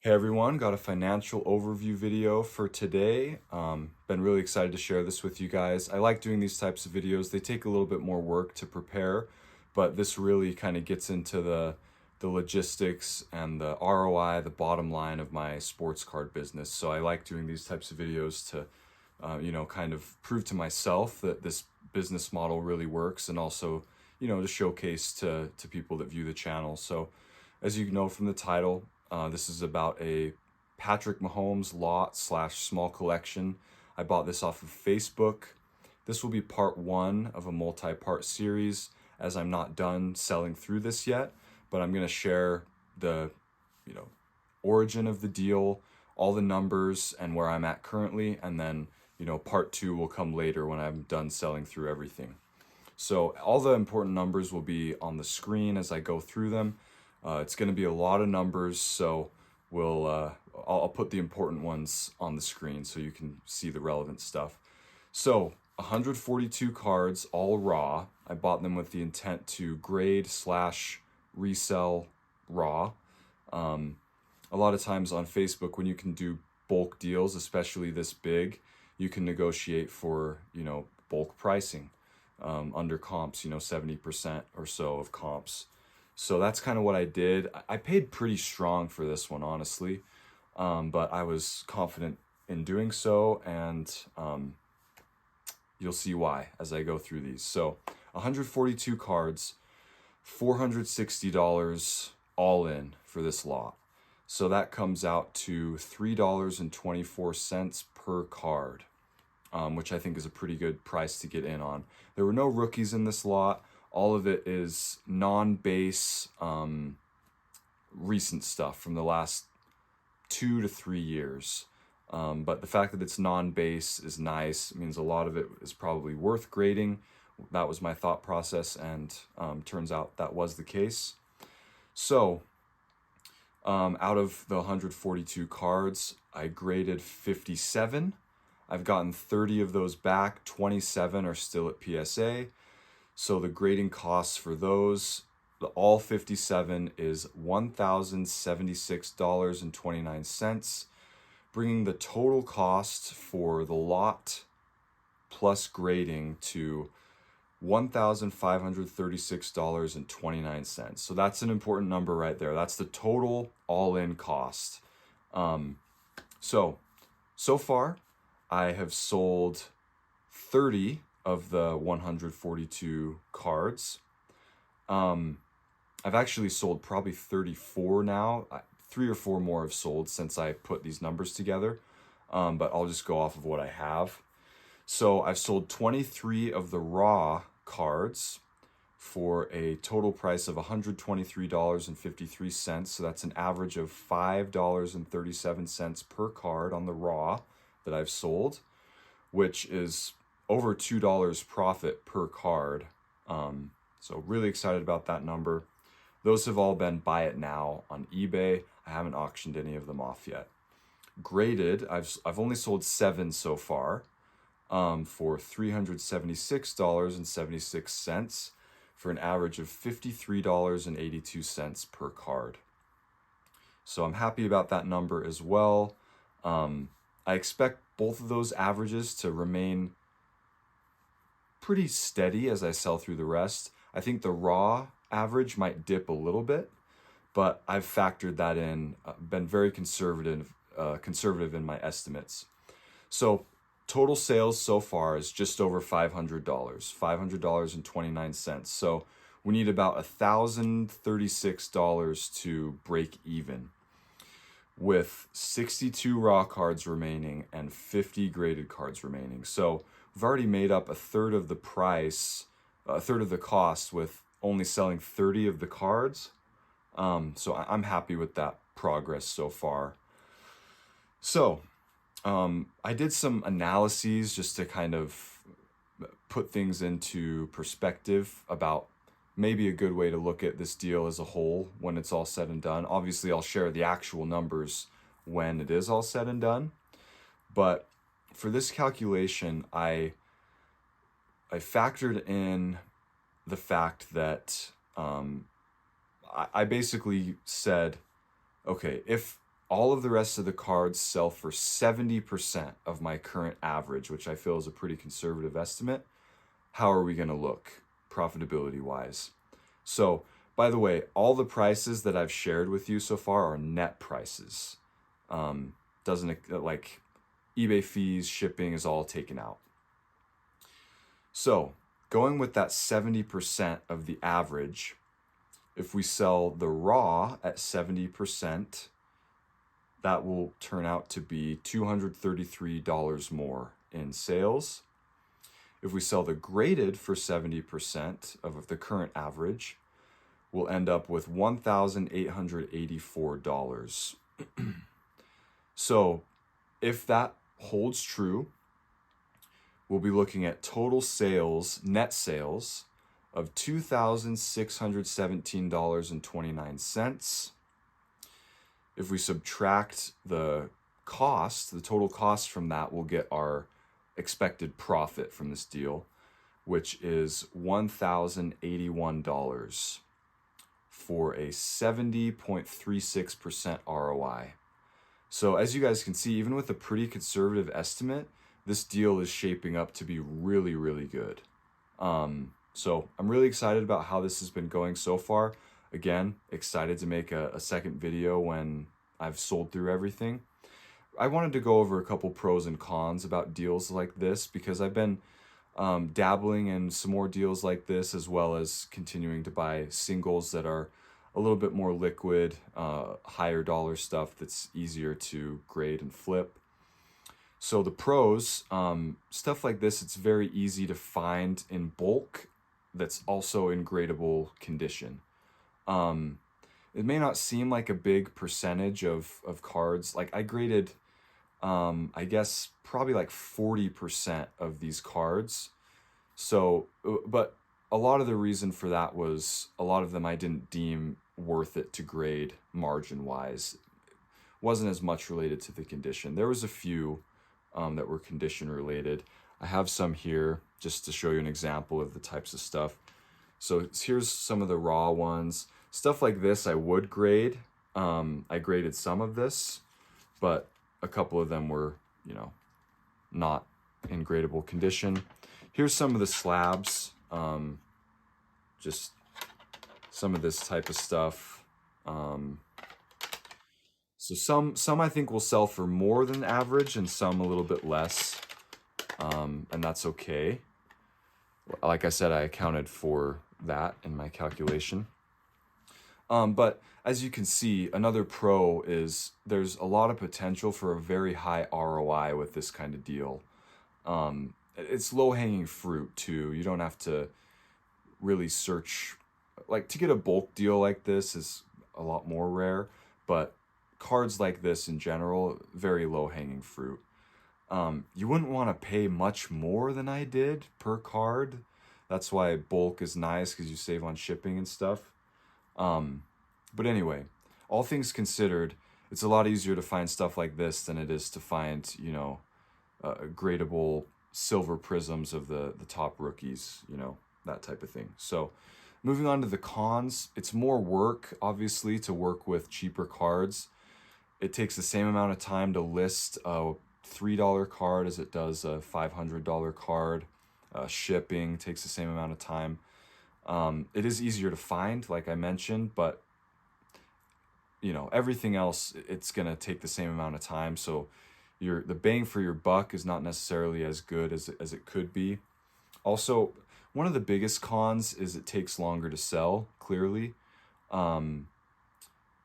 Hey everyone, got a financial overview video for today. Been really excited to share this with you guys. I like doing these types of videos. They take a little bit more work to prepare, but this really kind of gets into the logistics and the ROI, the bottom line of my sports card business. So I like doing these types of videos to, kind of prove to myself that this business model really works, and also, to showcase to people that view the channel. So as you know from the title, this is about a Patrick Mahomes lot/small collection. I bought this off of Facebook. This will be part one of a multi-part series, as I'm not done selling through this yet, but I'm going to share the, origin of the deal, all the numbers, and where I'm at currently, and then, part two will come later when I'm done selling through everything. So all the important numbers will be on the screen as I go through them. It's going to be a lot of numbers, so I'll put the important ones on the screen so you can see the relevant stuff. So 142 cards, all raw. I bought them with the intent to grade/resell raw. A lot of times on Facebook, when you can do bulk deals, especially this big, you can negotiate for, bulk pricing, under comps, 70% or so of comps. So that's kind of what I did. I paid pretty strong for this one, honestly, but I was confident in doing so, and you'll see why as I go through these. So 142 cards, $460 all in for this lot. So that comes out to $3.24 per card, which I think is a pretty good price to get in on. There were no rookies in this lot. All of it is non-base, recent stuff from the last 2 to 3 years. But the fact that it's non-base is nice. It means a lot of it is probably worth grading. That was my thought process, and turns out that was the case. So out of the 142 cards, I graded 57. I've gotten 30 of those back. 27 are still at PSA. So the grading costs for those, all 57, is $1,076.29, bringing the total cost for the lot plus grading to $1,536.29. So that's an important number right there. That's the total all-in cost. So far, I have sold 30 of the 142 cards. I've actually sold probably 34 now. 3 or 4 more have sold since I put these numbers together, but I'll just go off of what I have. So I've sold 23 of the raw cards for a total price of $123.53. So that's an average of $5.37 per card on the raw that I've sold, which is over $2 profit per card. So really excited about that number. Those have all been buy it now on eBay. I haven't auctioned any of them off yet. Graded, I've only sold 7 so far, for $376.76 for an average of $53.82 per card. So I'm happy about that number as well. I expect both of those averages to remain pretty steady as I sell through the rest. I think the raw average might dip a little bit, but I've factored that in, been very conservative in my estimates. So total sales so far is just over $500, $500.29. So we need about $1,036 to break even, with 62 raw cards remaining and 50 graded cards remaining. So we've already made up a third of the price, a third of the cost, with only selling 30 of the cards. So I'm happy with that progress so far. So I did some analyses just to kind of put things into perspective about maybe a good way to look at this deal as a whole when it's all said and done. Obviously, I'll share the actual numbers when it is all said and done. But for this calculation, I factored in the fact that I basically said, okay, if all of the rest of the cards sell for 70% of my current average, which I feel is a pretty conservative estimate. How are we going to look profitability wise? So, by the way, all the prices that I've shared with you so far are net prices. Doesn't, like, eBay fees, shipping is all taken out. So, going with that 70% of the average, if we sell the raw at 70%, that will turn out to be $233 more in sales. If we sell the graded for 70% of the current average, we'll end up with $1,884. So if that holds true, we'll be looking at total sales, net sales, of $2,617.29. If we subtract the cost, the total cost from that, we'll get our expected profit from this deal, which is $1,081 for a 70.36% ROI. So as you guys can see, even with a pretty conservative estimate, this deal is shaping up to be really, really good. So I'm really excited about how this has been going so far. Again, excited to make a second video when I've sold through everything. I wanted to go over a couple pros and cons about deals like this because I've been dabbling in some more deals like this, as well as continuing to buy singles that are a little bit more liquid, higher dollar stuff that's easier to grade and flip. So the pros, stuff like this, it's very easy to find in bulk that's also in gradable condition. It may not seem like a big percentage of cards. Like I graded, I guess probably like 40% of these cards. So, but a lot of the reason for that was a lot of them I didn't deem worth it to grade margin wise. Wasn't as much related to the condition. There was a few that were condition related. I have some here just to show you an example of the types of stuff. So here's some of the raw ones. Stuff like this I would grade. I graded some of this, but a couple of them were, you know, not in gradable condition. Here's some of the slabs. Just some of this type of stuff. So some I think will sell for more than average and some a little bit less. And that's okay. Like I said, I accounted for that in my calculation. But as you can see, another pro is there's a lot of potential for a very high ROI with this kind of deal. It's low-hanging fruit too. You don't have to really search. Like, to get a bulk deal like this is a lot more rare, but cards like this in general, very low-hanging fruit. You wouldn't want to pay much more than I did per card. That's why bulk is nice, because you save on shipping and stuff. But anyway, all things considered, it's a lot easier to find stuff like this than it is to find, you know, gradable silver prisms of the top rookies, you know, that type of thing. So moving on to the cons, it's more work, obviously, to work with cheaper cards. It takes the same amount of time to list a $3 card as it does a $500 card. Shipping takes the same amount of time. It is easier to find, like I mentioned, but you know, everything else, it's gonna take the same amount of time. So the bang for your buck is not necessarily as good as it could be. Also, one of the biggest cons is it takes longer to sell, clearly.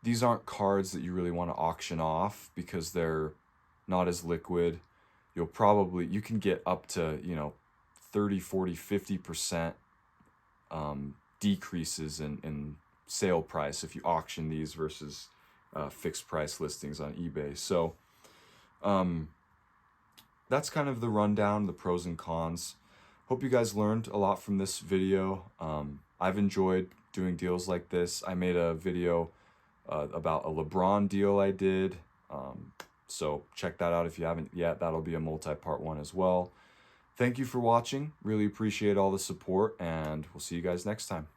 These aren't cards that you really want to auction off because they're not as liquid. You can get up to, you know, 30, 40, 50% decreases in sale price if you auction these versus fixed price listings on eBay. So that's kind of the rundown, the pros and cons. Hope you guys learned a lot from this video. I've enjoyed doing deals like this. I made a video about a LeBron deal I did. So check that out if you haven't yet. That'll be a multi-part one as well. Thank you for watching. Really appreciate all the support, and we'll see you guys next time.